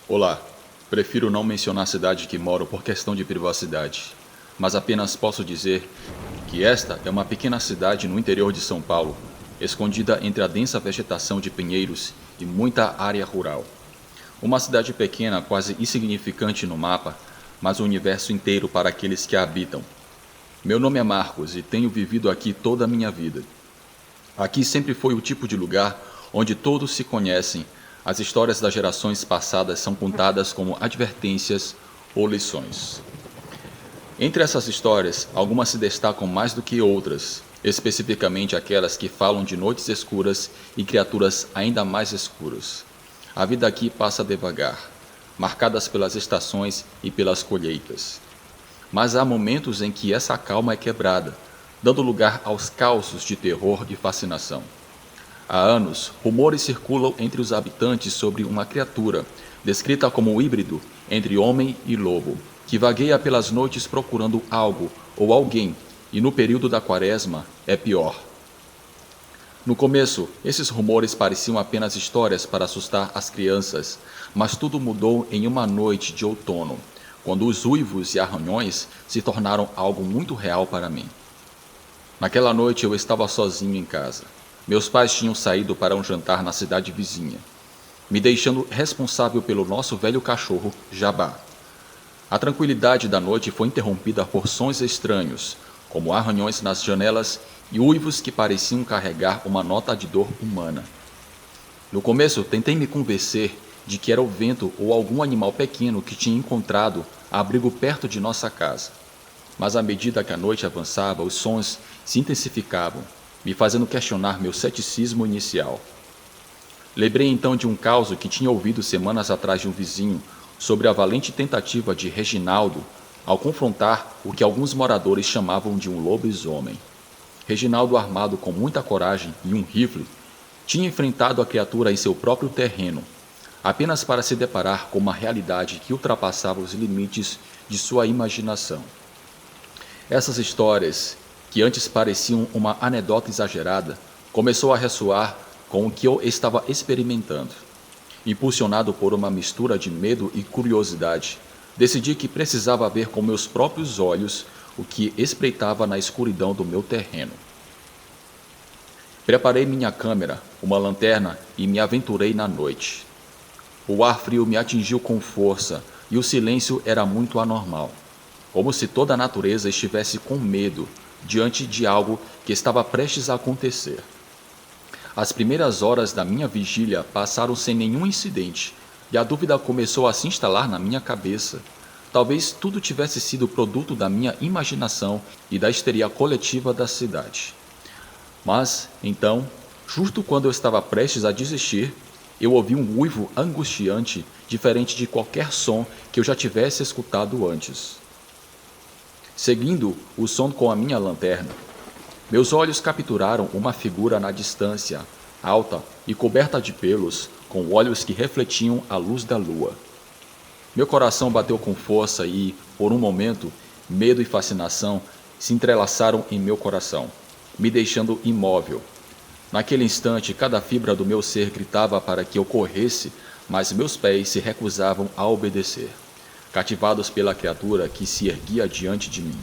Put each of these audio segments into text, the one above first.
Olá, prefiro não mencionar a cidade que moro por questão de privacidade, mas apenas posso dizer que esta é uma pequena cidade no interior de São Paulo, escondida entre a densa vegetação de pinheiros e muita área rural. Uma cidade pequena, quase insignificante no mapa, mas o universo inteiro para aqueles que a habitam. Meu nome é Marcos e tenho vivido aqui toda a minha vida. Aqui sempre foi o tipo de lugar onde todos se conhecem. As histórias das gerações passadas são contadas como advertências ou lições. Entre essas histórias, algumas se destacam mais do que outras, especificamente aquelas que falam de noites escuras e criaturas ainda mais escuras. A vida aqui passa devagar, marcadas pelas estações e pelas colheitas. Mas há momentos em que essa calma é quebrada, dando lugar aos causos de terror e fascinação. Há anos, rumores circulam entre os habitantes sobre uma criatura, descrita como um híbrido entre homem e lobo, que vagueia pelas noites procurando algo ou alguém, e no período da quaresma é pior. No começo, esses rumores pareciam apenas histórias para assustar as crianças, mas tudo mudou em uma noite de outono, quando os uivos e arranhões se tornaram algo muito real para mim. Naquela noite eu estava sozinho em casa. Meus pais tinham saído para um jantar na cidade vizinha, me deixando responsável pelo nosso velho cachorro, Jabá. A tranquilidade da noite foi interrompida por sons estranhos, como arranhões nas janelas e uivos que pareciam carregar uma nota de dor humana. No começo, tentei me convencer de que era o vento ou algum animal pequeno que tinha encontrado abrigo perto de nossa casa. Mas à medida que a noite avançava, os sons se intensificavam, me fazendo questionar meu ceticismo inicial. Lembrei então de um caso que tinha ouvido semanas atrás de um vizinho sobre a valente tentativa de Reginaldo ao confrontar o que alguns moradores chamavam de um lobisomem. Reginaldo, armado com muita coragem e um rifle, tinha enfrentado a criatura em seu próprio terreno, apenas para se deparar com uma realidade que ultrapassava os limites de sua imaginação. Essas histórias, que antes pareciam uma anedota exagerada, começou a ressoar com o que eu estava experimentando. Impulsionado por uma mistura de medo e curiosidade, decidi que precisava ver com meus próprios olhos o que espreitava na escuridão do meu terreno. Preparei minha câmera, uma lanterna e me aventurei na noite. O ar frio me atingiu com força e o silêncio era muito anormal, como se toda a natureza estivesse com medo diante de algo que estava prestes a acontecer. As primeiras horas da minha vigília passaram sem nenhum incidente, e a dúvida começou a se instalar na minha cabeça. Talvez tudo tivesse sido produto da minha imaginação e da histeria coletiva da cidade. Mas, então, justo quando eu estava prestes a desistir, eu ouvi um uivo angustiante, diferente de qualquer som que eu já tivesse escutado antes. Seguindo o som com a minha lanterna, meus olhos capturaram uma figura na distância, alta e coberta de pelos, com olhos que refletiam a luz da lua. Meu coração bateu com força e, por um momento, medo e fascinação se entrelaçaram em meu coração, me deixando imóvel. Naquele instante, cada fibra do meu ser gritava para que eu corresse, mas meus pés se recusavam a obedecer, cativados pela criatura que se erguia diante de mim.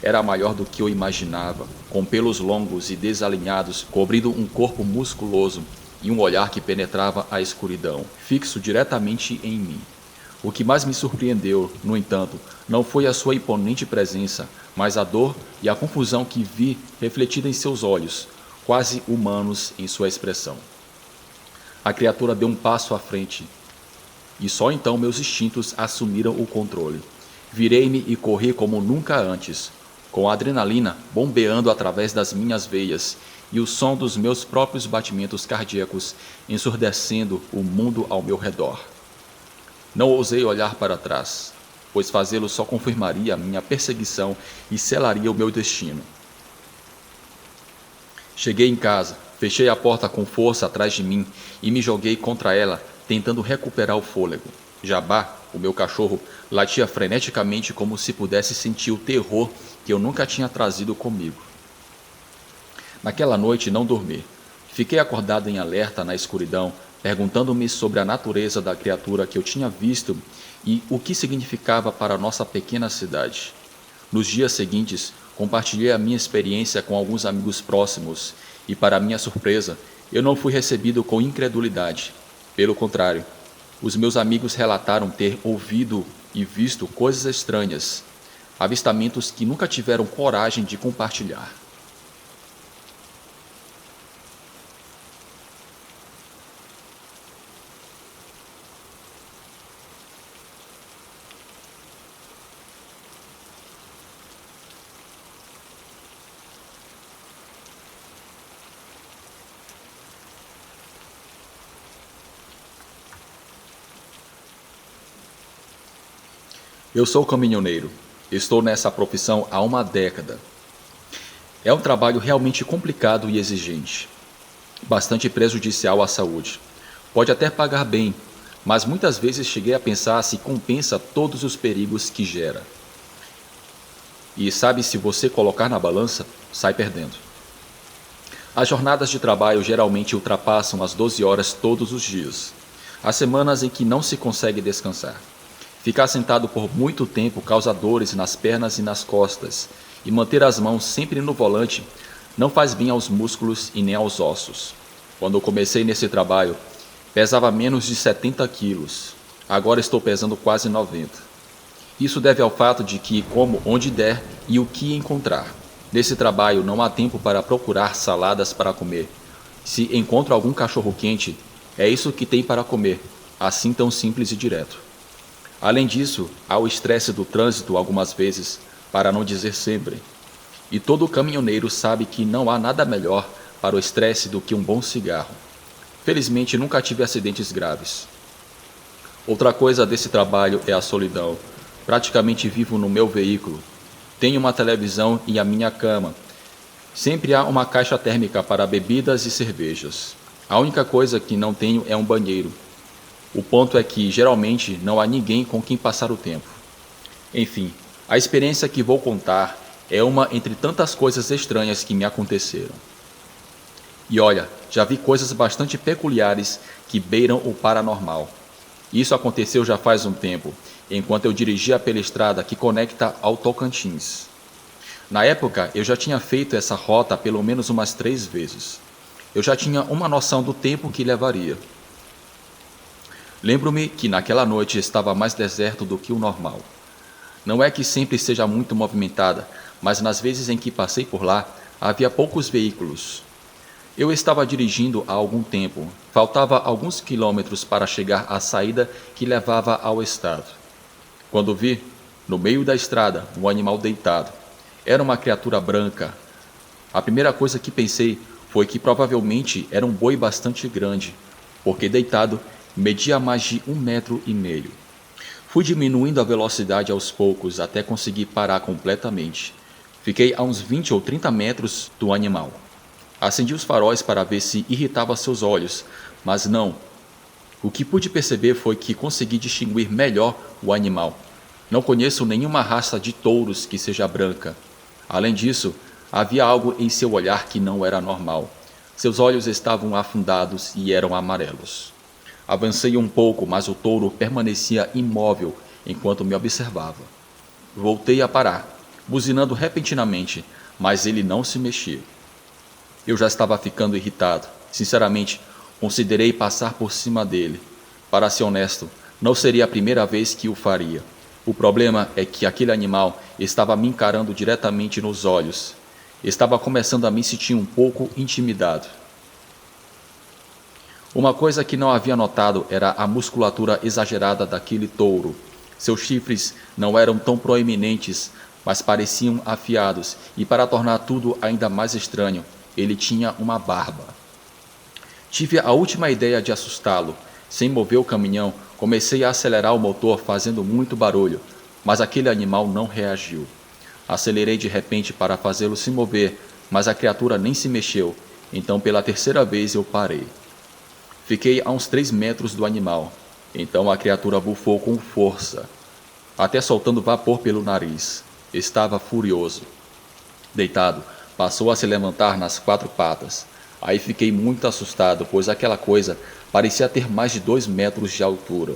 Era maior do que eu imaginava, com pelos longos e desalinhados, cobrindo um corpo musculoso e um olhar que penetrava a escuridão, fixo diretamente em mim. O que mais me surpreendeu, no entanto, não foi a sua imponente presença, mas a dor e a confusão que vi refletida em seus olhos, quase humanos em sua expressão. A criatura deu um passo à frente, e só então meus instintos assumiram o controle. Virei-me e corri como nunca antes, com a adrenalina bombeando através das minhas veias e o som dos meus próprios batimentos cardíacos ensurdecendo o mundo ao meu redor. Não ousei olhar para trás, pois fazê-lo só confirmaria minha perseguição e selaria o meu destino. Cheguei em casa, fechei a porta com força atrás de mim e me joguei contra ela, tentando recuperar o fôlego. Jabá, o meu cachorro, latia freneticamente como se pudesse sentir o terror que eu nunca tinha trazido comigo. Naquela noite não dormi. Fiquei acordado em alerta na escuridão, perguntando-me sobre a natureza da criatura que eu tinha visto e o que significava para nossa pequena cidade. Nos dias seguintes, compartilhei a minha experiência com alguns amigos próximos e, para minha surpresa, eu não fui recebido com incredulidade. Pelo contrário, os meus amigos relataram ter ouvido e visto coisas estranhas, avistamentos que nunca tiveram coragem de compartilhar. Eu sou caminhoneiro. Estou nessa profissão há uma década. É um trabalho realmente complicado e exigente, bastante prejudicial à saúde. Pode até pagar bem, mas muitas vezes cheguei a pensar se compensa todos os perigos que gera. E sabe, se você colocar na balança, sai perdendo. As jornadas de trabalho geralmente ultrapassam as 12 horas todos os dias. Há semanas em que não se consegue descansar. Ficar sentado por muito tempo causa dores nas pernas e nas costas, e manter as mãos sempre no volante não faz bem aos músculos e nem aos ossos. Quando eu comecei nesse trabalho, pesava menos de 70 quilos. Agora estou pesando quase 90. Isso deve ao fato de que como onde der e o que encontrar. Nesse trabalho não há tempo para procurar saladas para comer. Se encontro algum cachorro quente, é isso que tem para comer, assim tão simples e direto. Além disso, há o estresse do trânsito algumas vezes, para não dizer sempre. E todo caminhoneiro sabe que não há nada melhor para o estresse do que um bom cigarro. Felizmente nunca tive acidentes graves. Outra coisa desse trabalho é a solidão. Praticamente vivo no meu veículo. Tenho uma televisão e a minha cama. Sempre há uma caixa térmica para bebidas e cervejas. A única coisa que não tenho é um banheiro. O ponto é que, geralmente, não há ninguém com quem passar o tempo. Enfim, a experiência que vou contar é uma entre tantas coisas estranhas que me aconteceram. E olha, já vi coisas bastante peculiares que beiram o paranormal. Isso aconteceu já faz um tempo, enquanto eu dirigia pela estrada que conecta ao Tocantins. Na época, eu já tinha feito essa rota pelo menos umas 3 vezes. Eu já tinha uma noção do tempo que levaria. Lembro-me que naquela noite estava mais deserto do que o normal. Não é que sempre seja muito movimentada, mas nas vezes em que passei por lá, havia poucos veículos. Eu estava dirigindo há algum tempo. Faltava alguns quilômetros para chegar à saída que levava ao estado. Quando vi, no meio da estrada, um animal deitado. Era uma criatura branca. A primeira coisa que pensei foi que provavelmente era um boi bastante grande, porque deitado media mais de 1,5 metros. Fui diminuindo a velocidade aos poucos até conseguir parar completamente. Fiquei a uns 20 ou 30 metros do animal. Acendi os faróis para ver se irritava seus olhos, mas não. O que pude perceber foi que consegui distinguir melhor o animal. Não conheço nenhuma raça de touros que seja branca. Além disso, havia algo em seu olhar que não era normal. Seus olhos estavam afundados e eram amarelos. Avancei um pouco, mas o touro permanecia imóvel enquanto me observava. Voltei a parar, buzinando repentinamente, mas ele não se mexia. Eu já estava ficando irritado. Sinceramente, considerei passar por cima dele. Para ser honesto, não seria a primeira vez que o faria. O problema é que aquele animal estava me encarando diretamente nos olhos. Estava começando a me sentir um pouco intimidado. Uma coisa que não havia notado era a musculatura exagerada daquele touro. Seus chifres não eram tão proeminentes, mas pareciam afiados, e para tornar tudo ainda mais estranho, ele tinha uma barba. Tive a última ideia de assustá-lo. Sem mover o caminhão, comecei a acelerar o motor fazendo muito barulho, mas aquele animal não reagiu. Acelerei de repente para fazê-lo se mover, mas a criatura nem se mexeu, então pela terceira vez eu parei. Fiquei a uns 3 metros do animal. Então a criatura bufou com força, até soltando vapor pelo nariz. Estava furioso. Deitado, passou a se levantar nas 4 patas. Aí fiquei muito assustado, pois aquela coisa Parecia ter mais de 2 metros de altura.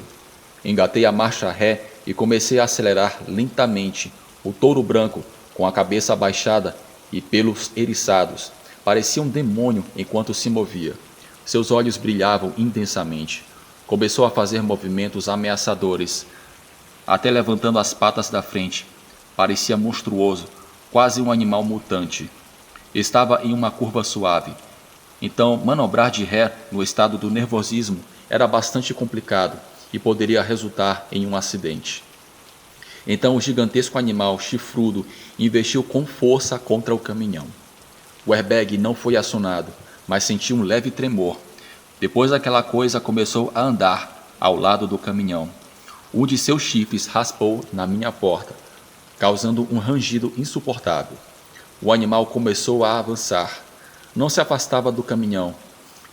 Engatei a marcha ré e comecei a acelerar lentamente. O touro branco, com a cabeça abaixada e pelos eriçados, parecia um demônio enquanto se movia. Seus olhos brilhavam intensamente. Começou a fazer movimentos ameaçadores, até levantando as patas da frente. Parecia monstruoso, quase um animal mutante. Estava em uma curva suave. Então, manobrar de ré no estado do nervosismo era bastante complicado e poderia resultar em um acidente. Então o gigantesco animal chifrudo investiu com força contra o caminhão. O airbag não foi acionado, mas senti um leve tremor. Depois aquela coisa começou a andar ao lado do caminhão. Um de seus chifres raspou na minha porta, causando um rangido insuportável. O animal começou a avançar. Não se afastava do caminhão.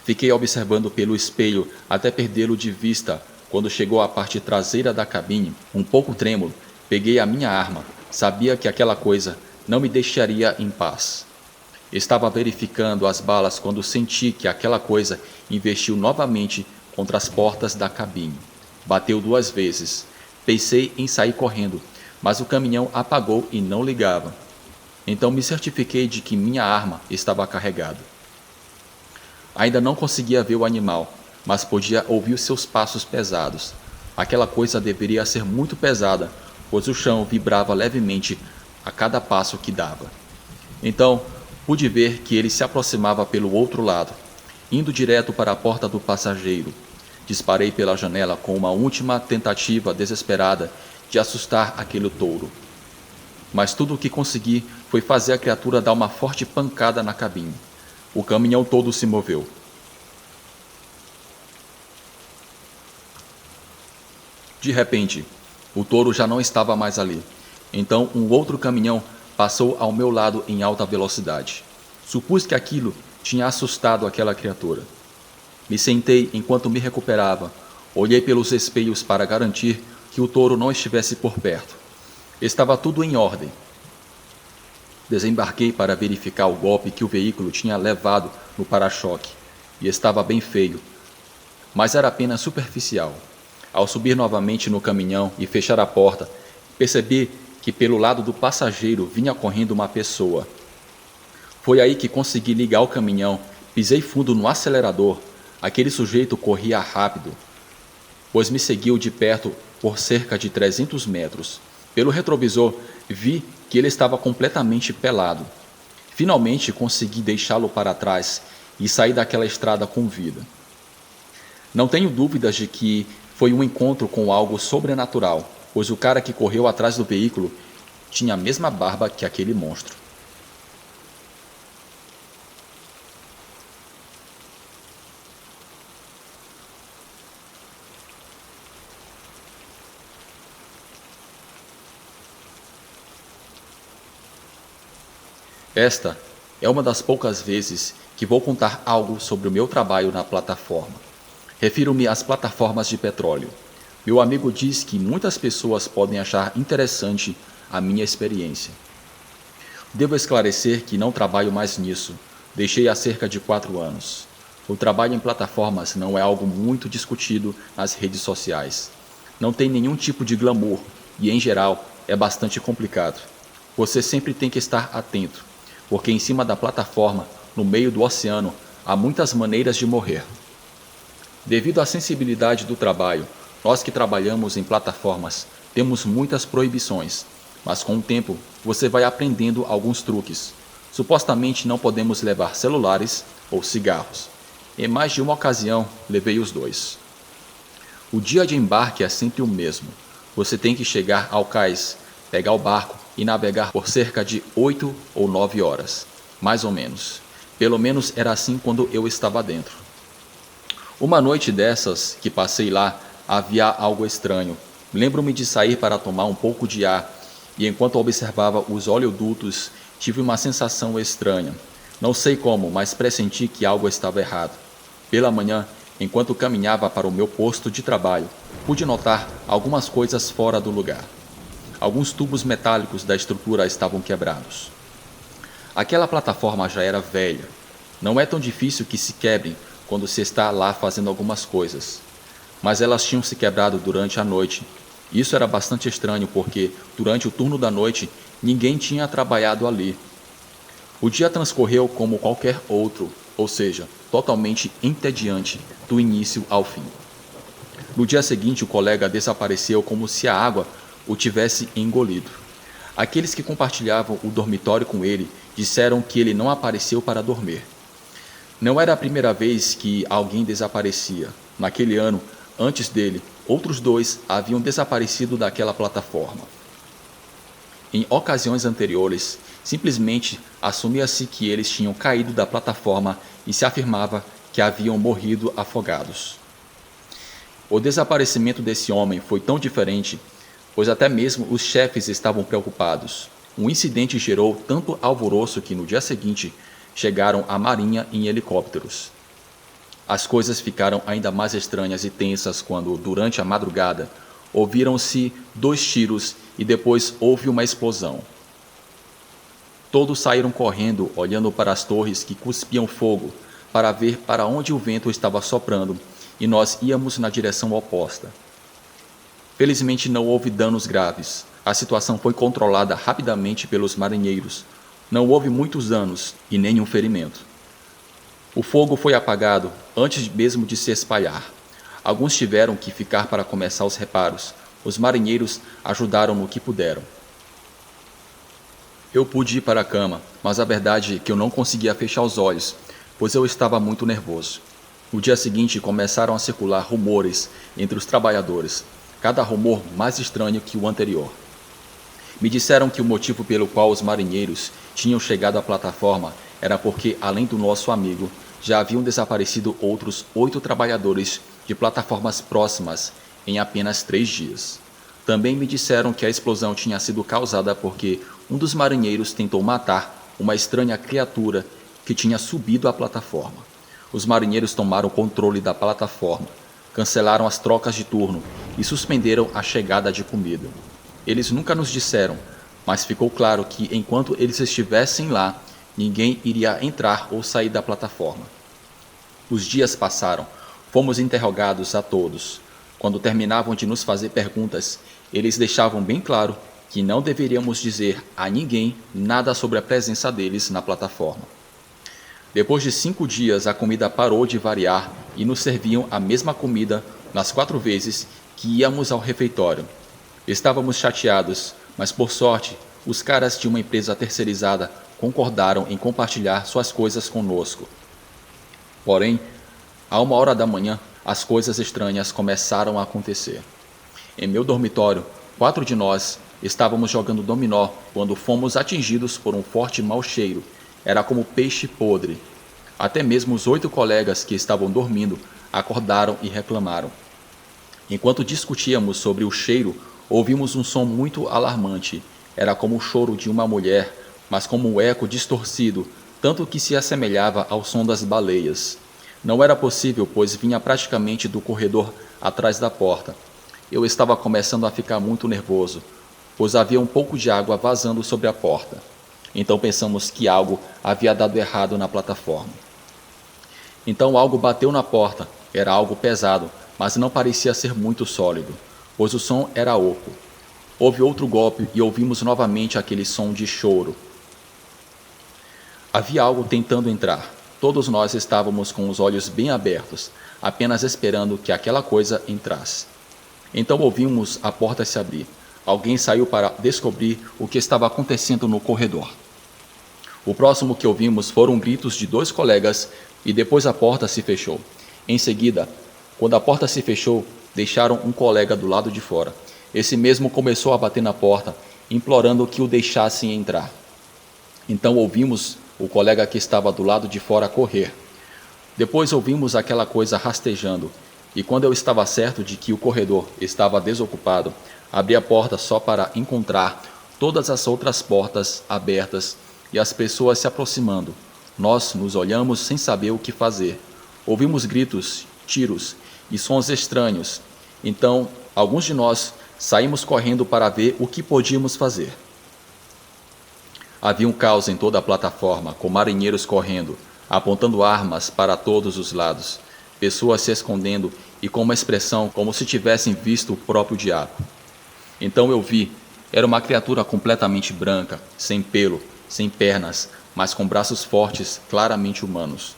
Fiquei observando pelo espelho até perdê-lo de vista. Quando chegou à parte traseira da cabine, um pouco trêmulo, peguei a minha arma. Sabia que aquela coisa não me deixaria em paz. Estava verificando as balas quando senti que aquela coisa investiu novamente contra as portas da cabine. Bateu 2 vezes. Pensei em sair correndo, mas o caminhão apagou e não ligava. Então me certifiquei de que minha arma estava carregada. Ainda não conseguia ver o animal, mas podia ouvir os seus passos pesados. Aquela coisa deveria ser muito pesada, pois o chão vibrava levemente a cada passo que dava. Então, pude ver que ele se aproximava pelo outro lado, indo direto para a porta do passageiro. Disparei pela janela com uma última tentativa desesperada de assustar aquele touro. Mas tudo o que consegui foi fazer a criatura dar uma forte pancada na cabine. O caminhão todo se moveu. De repente, o touro já não estava mais ali. Então um outro caminhão passou ao meu lado em alta velocidade. Supus que aquilo tinha assustado aquela criatura. Me sentei enquanto me recuperava. Olhei pelos espelhos para garantir que o touro não estivesse por perto. Estava tudo em ordem. Desembarquei para verificar o golpe que o veículo tinha levado no para-choque, e estava bem feio, mas era apenas superficial. Ao subir novamente no caminhão e fechar a porta, percebi que pelo lado do passageiro vinha correndo uma pessoa. Foi aí que consegui ligar o caminhão, pisei fundo no acelerador. Aquele sujeito corria rápido, pois me seguiu de perto por cerca de 300 metros. Pelo retrovisor, vi que ele estava completamente pelado. Finalmente consegui deixá-lo para trás e sair daquela estrada com vida. Não tenho dúvidas de que foi um encontro com algo sobrenatural, pois o cara que correu atrás do veículo tinha a mesma barba que aquele monstro. Esta é uma das poucas vezes que vou contar algo sobre o meu trabalho na plataforma. Refiro-me às plataformas de petróleo. Meu amigo diz que muitas pessoas podem achar interessante a minha experiência. Devo esclarecer que não trabalho mais nisso. Deixei há cerca de 4 anos. O trabalho em plataformas não é algo muito discutido nas redes sociais. Não tem nenhum tipo de glamour e, em geral, é bastante complicado. Você sempre tem que estar atento, porque em cima da plataforma, no meio do oceano, há muitas maneiras de morrer. Devido à sensibilidade do trabalho, nós que trabalhamos em plataformas temos muitas proibições, mas com o tempo você vai aprendendo alguns truques. Supostamente não podemos levar celulares ou cigarros. Em mais de uma ocasião, levei os 2. O dia de embarque é sempre o mesmo. Você tem que chegar ao cais, pegar o barco e navegar por cerca de 8 ou 9 horas, mais ou menos. Pelo menos era assim quando eu estava dentro. Uma noite dessas que passei lá, havia algo estranho. Lembro-me de sair para tomar um pouco de ar e enquanto observava os oleodutos, tive uma sensação estranha. Não sei como, mas pressenti que algo estava errado. Pela manhã, enquanto caminhava para o meu posto de trabalho, pude notar algumas coisas fora do lugar. Alguns tubos metálicos da estrutura estavam quebrados. Aquela plataforma já era velha. Não é tão difícil que se quebrem quando se está lá fazendo algumas coisas. Mas elas tinham se quebrado durante a noite. Isso era bastante estranho porque, durante o turno da noite, ninguém tinha trabalhado ali. O dia transcorreu como qualquer outro, ou seja, totalmente entediante, do início ao fim. No dia seguinte, o colega desapareceu como se a água o tivesse engolido. Aqueles que compartilhavam o dormitório com ele disseram que ele não apareceu para dormir. Não era a primeira vez que alguém desaparecia. Naquele ano, antes dele, outros 2 haviam desaparecido daquela plataforma. Em ocasiões anteriores, simplesmente assumia-se que eles tinham caído da plataforma e se afirmava que haviam morrido afogados. O desaparecimento desse homem foi tão diferente, pois até mesmo os chefes estavam preocupados. O incidente gerou tanto alvoroço que no dia seguinte chegaram à marinha em helicópteros. As coisas ficaram ainda mais estranhas e tensas quando, durante a madrugada, ouviram-se 2 tiros e depois houve uma explosão. Todos saíram correndo, olhando para as torres que cuspiam fogo, para ver para onde o vento estava soprando, e nós íamos na direção oposta. Felizmente não houve danos graves. A situação foi controlada rapidamente pelos marinheiros. Não houve muitos danos e nenhum ferimento. O fogo foi apagado antes mesmo de se espalhar. Alguns tiveram que ficar para começar os reparos. Os marinheiros ajudaram no que puderam. Eu pude ir para a cama, mas a verdade é que eu não conseguia fechar os olhos, pois eu estava muito nervoso. No dia seguinte começaram a circular rumores entre os trabalhadores, cada rumor mais estranho que o anterior. Me disseram que o motivo pelo qual os marinheiros tinham chegado à plataforma era porque, além do nosso amigo, já haviam desaparecido outros 8 trabalhadores de plataformas próximas em apenas 3 dias. Também me disseram que a explosão tinha sido causada porque um dos marinheiros tentou matar uma estranha criatura que tinha subido à plataforma. Os marinheiros tomaram controle da plataforma, cancelaram as trocas de turno e suspenderam a chegada de comida. Eles nunca nos disseram, mas ficou claro que enquanto eles estivessem lá, ninguém iria entrar ou sair da plataforma. Os dias passaram, fomos interrogados a todos. Quando terminavam de nos fazer perguntas, eles deixavam bem claro que não deveríamos dizer a ninguém nada sobre a presença deles na plataforma. Depois de 5 dias, a comida parou de variar e nos serviam a mesma comida nas 4 vezes que íamos ao refeitório. Estávamos chateados, mas por sorte, os caras de uma empresa terceirizada concordaram em compartilhar suas coisas conosco. Porém, à 1h da manhã, as coisas estranhas começaram a acontecer. Em meu dormitório, 4 de nós estávamos jogando dominó quando fomos atingidos por um forte mau cheiro. Era como peixe podre. Até mesmo os 8 colegas que estavam dormindo acordaram e reclamaram. Enquanto discutíamos sobre o cheiro, ouvimos um som muito alarmante. Era como o choro de uma mulher, mas como um eco distorcido, tanto que se assemelhava ao som das baleias. Não era possível, pois vinha praticamente do corredor atrás da porta. Eu estava começando a ficar muito nervoso, pois havia um pouco de água vazando sobre a porta. Então pensamos que algo havia dado errado na plataforma. Então algo bateu na porta. Era algo pesado, mas não parecia ser muito sólido, pois o som era oco. Houve outro golpe e ouvimos novamente aquele som de choro. Havia algo tentando entrar. Todos nós estávamos com os olhos bem abertos, apenas esperando que aquela coisa entrasse. Então ouvimos a porta se abrir. Alguém saiu para descobrir o que estava acontecendo no corredor. O próximo que ouvimos foram gritos de 2 colegas e depois a porta se fechou. Em seguida, quando a porta se fechou, deixaram um colega do lado de fora. Esse mesmo começou a bater na porta, implorando que o deixassem entrar. Então ouvimos o colega que estava do lado de fora correr. Depois ouvimos aquela coisa rastejando, e quando eu estava certo de que o corredor estava desocupado, abri a porta só para encontrar todas as outras portas abertas e as pessoas se aproximando. Nós nos olhamos sem saber o que fazer. Ouvimos gritos, tiros e sons estranhos. Então, alguns de nós saímos correndo para ver o que podíamos fazer. Havia um caos em toda a plataforma, com marinheiros correndo. apontando armas para todos os lados, pessoas se escondendo e com uma expressão como se tivessem visto o próprio diabo. Então eu vi, era uma criatura completamente branca, sem pelo, sem pernas, mas com braços fortes, claramente humanos.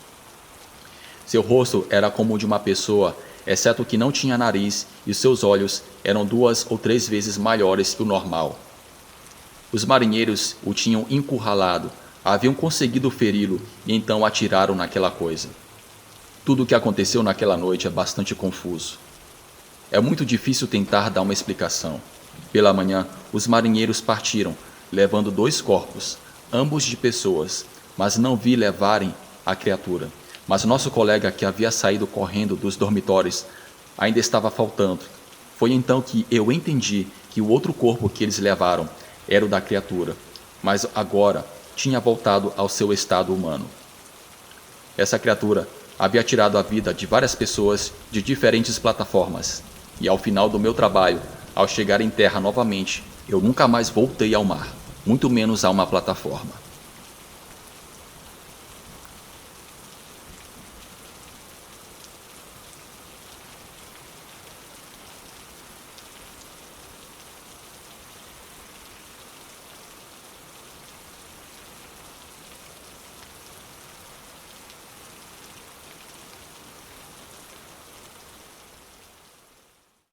Seu rosto era como o de uma pessoa, exceto que não tinha nariz e seus olhos eram 2 ou 3 vezes maiores que o normal. Os marinheiros o tinham encurralado, haviam conseguido feri-lo e então atiraram naquela coisa. Tudo o que aconteceu naquela noite é bastante confuso. É muito difícil tentar dar uma explicação. Pela manhã, os marinheiros partiram, levando 2 corpos, ambos de pessoas, mas não vi levarem a criatura. Mas nosso colega que havia saído correndo dos dormitórios ainda estava faltando. Foi então que eu entendi que o outro corpo que eles levaram era o da criatura, mas agora tinha voltado ao seu estado humano. Essa criatura havia tirado a vida de várias pessoas de diferentes plataformas, e ao final do meu trabalho, ao chegar em terra novamente, eu nunca mais voltei ao mar, muito menos a uma plataforma.